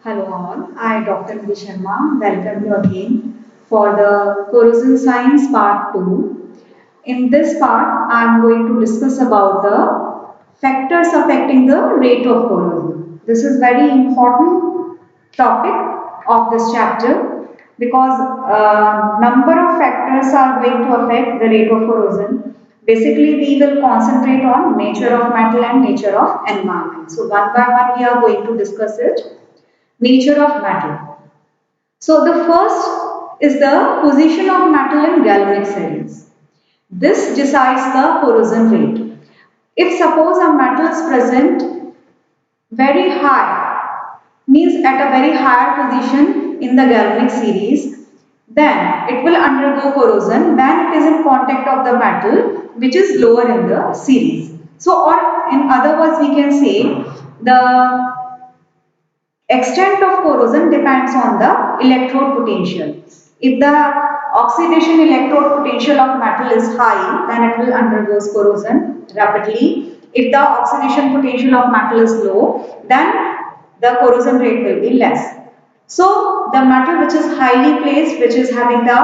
Hello all, I Dr. Nidhi Sharma welcome you again for the corrosion science part 2. In this part, I am going to discuss about the factors affecting the rate of corrosion. This is very important topic of this chapter because number of factors are going to affect the rate of corrosion. Basically, we will concentrate on nature of metal and nature of environment. So one by one we are going to discuss it. Nature of metal. So the first is the position of metal in galvanic series. This decides the corrosion rate. If suppose a metal is present very high, means at a very higher position in the galvanic series, then it will undergo corrosion when it is in contact of the metal which is lower in the series. So or in other words we can say the extent of corrosion depends on the electrode potential. If the oxidation electrode potential of metal is high, then it will undergo corrosion rapidly. If the oxidation potential of metal is low, then the corrosion rate will be less. So, the metal which is highly placed, which is having the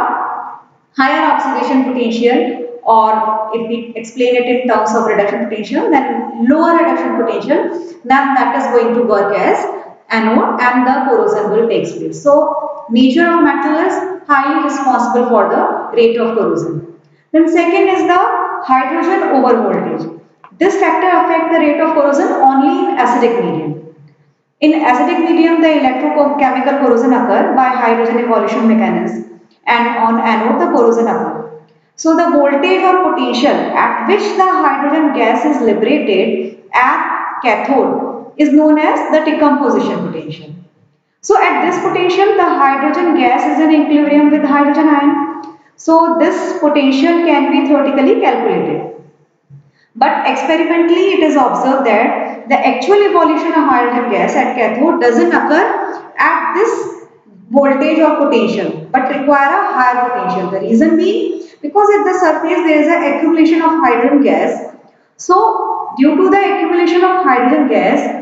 higher oxidation potential, or if we explain it in terms of reduction potential, then lower reduction potential, then that is going to work as anode and the corrosion will take place. So, nature of metal is highly responsible for the rate of corrosion. Then second is the hydrogen over voltage. This factor affects the rate of corrosion only in acidic medium. In acidic medium, the electrochemical corrosion occurs by hydrogen evolution mechanism, and on anode the corrosion occurs. So the voltage or potential at which the hydrogen gas is liberated at cathode is known as the decomposition potential. So at this potential, the hydrogen gas is in equilibrium with hydrogen ion. So this potential can be theoretically calculated. But experimentally it is observed that the actual evolution of hydrogen gas at cathode doesn't occur at this voltage or potential but require a higher potential. The reason being because at the surface there is an accumulation of hydrogen gas. So due to the accumulation of hydrogen gas,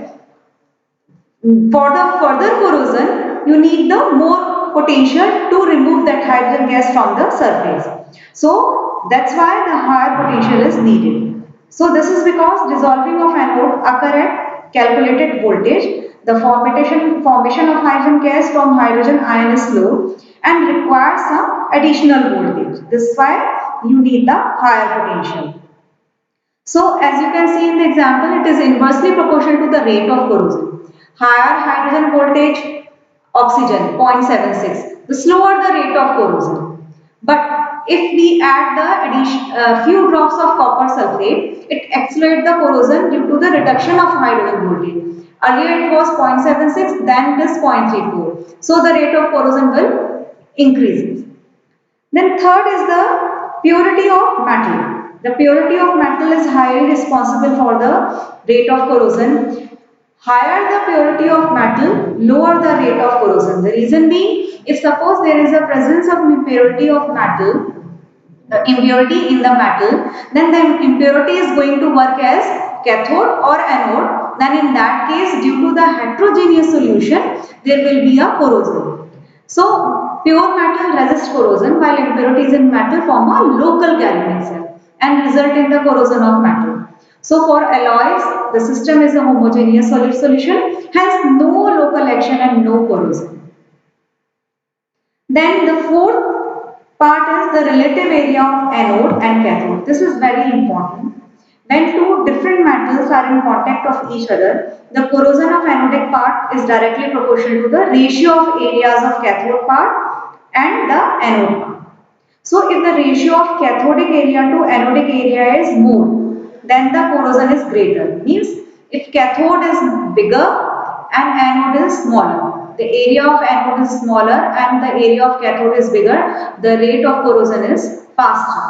for the further corrosion you need the more potential to remove that hydrogen gas from the surface. So that's why the higher potential is needed. So this is because dissolving of anode occur at calculated voltage. The formation of hydrogen gas from hydrogen ion is slow and requires some additional voltage. This is why you need the higher potential. So as you can see in the example, it is inversely proportional to the rate of corrosion. Higher hydrogen voltage, oxygen 0.76, the slower the rate of corrosion. But if we add the few drops of copper sulfate, it accelerates the corrosion due to the reduction of hydrogen voltage. Earlier it was 0.76, then this 0.34. So the rate of corrosion will increase. Then third is the purity of metal. The purity of metal is highly responsible for the rate of corrosion. Higher the purity of metal, lower the rate of corrosion. The reason being, if suppose there is a presence of impurity of metal, impurity in the metal, then the impurity is going to work as cathode or anode. Then in that case, due to the heterogeneous solution, there will be a corrosion. So pure metal resists corrosion while impurities in metal form a local galvanic cell and result in the corrosion of metal. So for alloys, the system is a homogeneous solid solution, has no local action and no corrosion. Then the fourth part is the relative area of anode and cathode. This is very important. When two different metals are in contact of each other, the corrosion of anodic part is directly proportional to the ratio of areas of cathode part and the anode part. So if the ratio of cathodic area to anodic area is more, then the corrosion is greater. Means if cathode is bigger and anode is smaller, the area of anode is smaller and the area of cathode is bigger, the rate of corrosion is faster.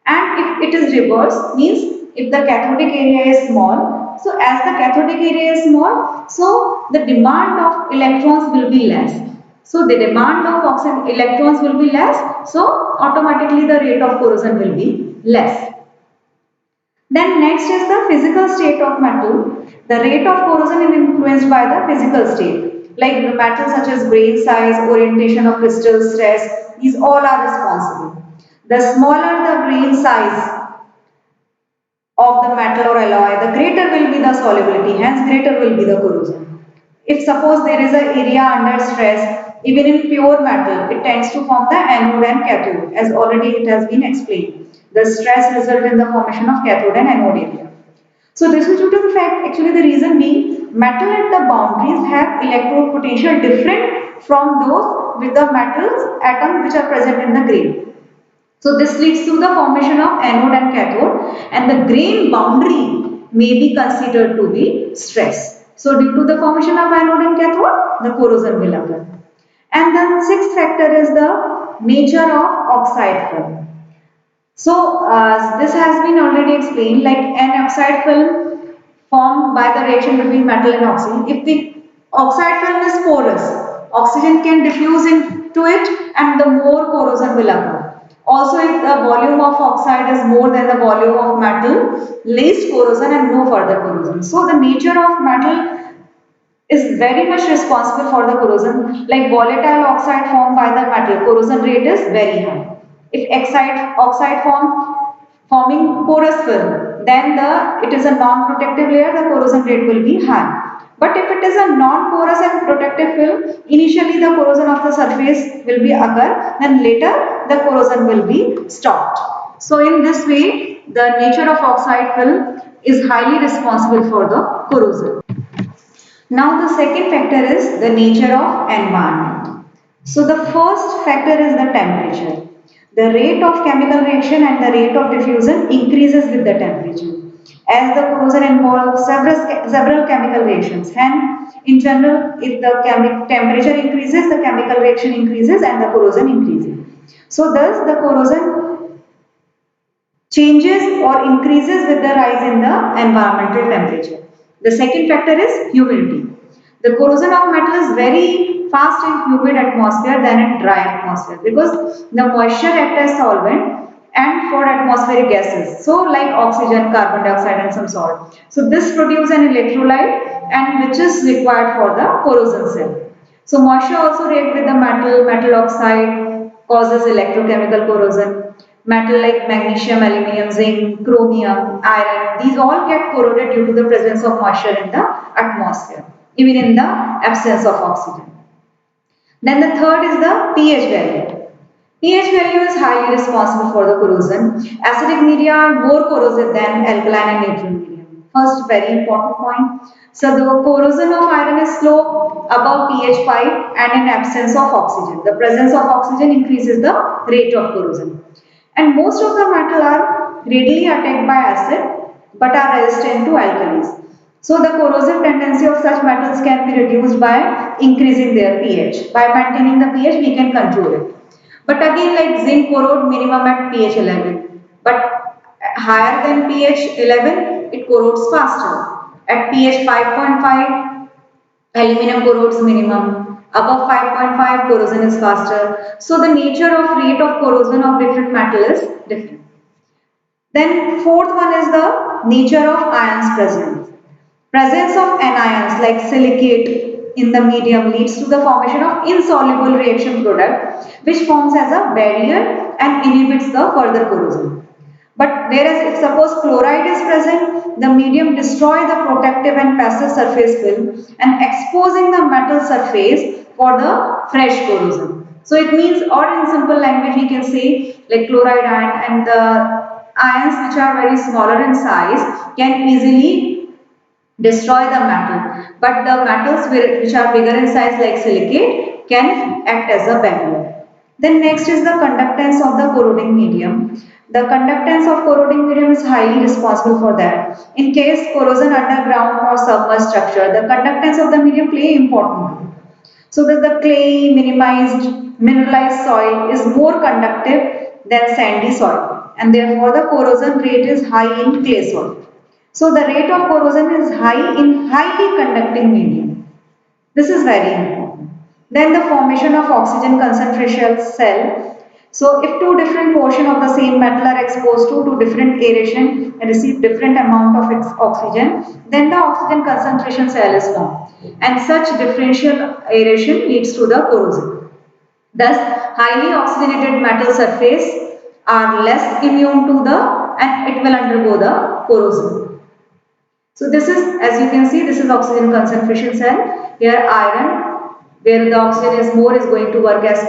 And if it is reverse, means if the cathodic area is small, so as the cathodic area is small, so the demand of electrons will be less. So the demand of electrons will be less, so automatically the rate of corrosion will be less. Then next is the physical state of metal. The rate of corrosion is influenced by the physical state. Like the metals such as grain size, orientation of crystal stress, these all are responsible. The smaller the grain size of the metal or alloy, the greater will be the solubility, hence greater will be the corrosion. If suppose there is an area under stress, even in pure metal, it tends to form the anode and cathode, as already it has been explained. The stress result in the formation of cathode and anode area. So this is due to the fact, actually the reason being, metal at the boundaries have electrode potential different from those with the metals atoms which are present in the grain. So this leads to the formation of anode and cathode, and the grain boundary may be considered to be stress. So due to the formation of anode and cathode, the corrosion will occur. And then sixth factor is the nature of oxide film. So this has been already explained, like an oxide film formed by the reaction between metal and oxygen. If the oxide film is porous, oxygen can diffuse into it and the more corrosion will occur. Also, if the volume of oxide is more than the volume of metal, least corrosion and no further corrosion. So the nature of metal is very much responsible for the corrosion. Like volatile oxide formed by the metal, corrosion rate is very high. If oxide forming porous film, then it is a non-protective layer, the corrosion rate will be high. But if it is a non-porous and protective film, initially the corrosion of the surface will be occur, then later the corrosion will be stopped. So in this way, the nature of oxide film is highly responsible for the corrosion. Now the second factor is the nature of environment. So the first factor is the temperature. The rate of chemical reaction and the rate of diffusion increases with the temperature. As the corrosion involves several chemical reactions. Hence, in general, if the temperature increases, the chemical reaction increases and the corrosion increases. So thus the corrosion changes or increases with the rise in the environmental temperature. The second factor is humidity. The corrosion of metal is very fast in humid atmosphere than in dry atmosphere because the moisture acts as solvent and for atmospheric gases. So like oxygen, carbon dioxide and some salt. So this produces an electrolyte and which is required for the corrosion cell. So moisture also reacts with the metal oxide causes electrochemical corrosion. Metal like magnesium, aluminium, zinc, chromium, iron, these all get corroded due to the presence of moisture in the atmosphere, even in the absence of oxygen. Then the third is the pH value. pH value is highly responsible for the corrosion. Acidic media are more corrosive than alkaline and neutral medium. First, very important point. So the corrosion of iron is slow above pH 5 and in absence of oxygen. The presence of oxygen increases the rate of corrosion. And most of the metal are readily attacked by acid but are resistant to alkalis. So the corrosive tendency of such metals can be reduced by increasing their pH. By maintaining the pH, we can control it. But again, like zinc corrode minimum at pH 11. But higher than pH 11, it corrodes faster. At pH 5.5, aluminum corrodes minimum. Above 5.5, corrosion is faster. So the nature of rate of corrosion of different metal is different. Then fourth one is the nature of ions present. Presence of anions like silicate in the medium leads to the formation of insoluble reaction product which forms as a barrier and inhibits the further corrosion. But whereas if suppose chloride is present, the medium destroy the protective and passive surface film and exposing the metal surface for the fresh corrosion. So it means, or in simple language we can say like chloride ion and the ions which are very smaller in size can easily destroy the metal, but the metals which are bigger in size like silicate can act as a barrier. Then next is the conductance of the corroding medium. The conductance of corroding medium is highly responsible for that. In case corrosion underground or submerged structure, the conductance of the medium play important role. So that the clay, minimized, mineralized soil is more conductive than sandy soil and therefore the corrosion rate is high in clay soil. So the rate of corrosion is high in highly conducting medium. This is very important. Then the formation of oxygen concentration cell. So if two different portion of the same metal are exposed to different aeration and receive different amount of oxygen, then the oxygen concentration cell is formed. And such differential aeration leads to the corrosion. Thus, highly oxygenated metal surface are less immune to the and it will undergo the corrosion. So this is, as you can see, this is oxygen concentration cell. Here iron, where the oxygen is more, is going to work as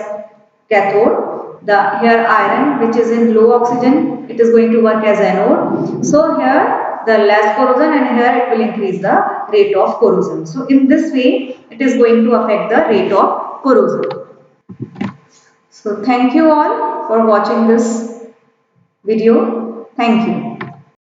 cathode. Here iron, which is in low oxygen, it is going to work as anode. So here the less corrosion, and here it will increase the rate of corrosion. So in this way, it is going to affect the rate of corrosion. So thank you all for watching this video. Thank you.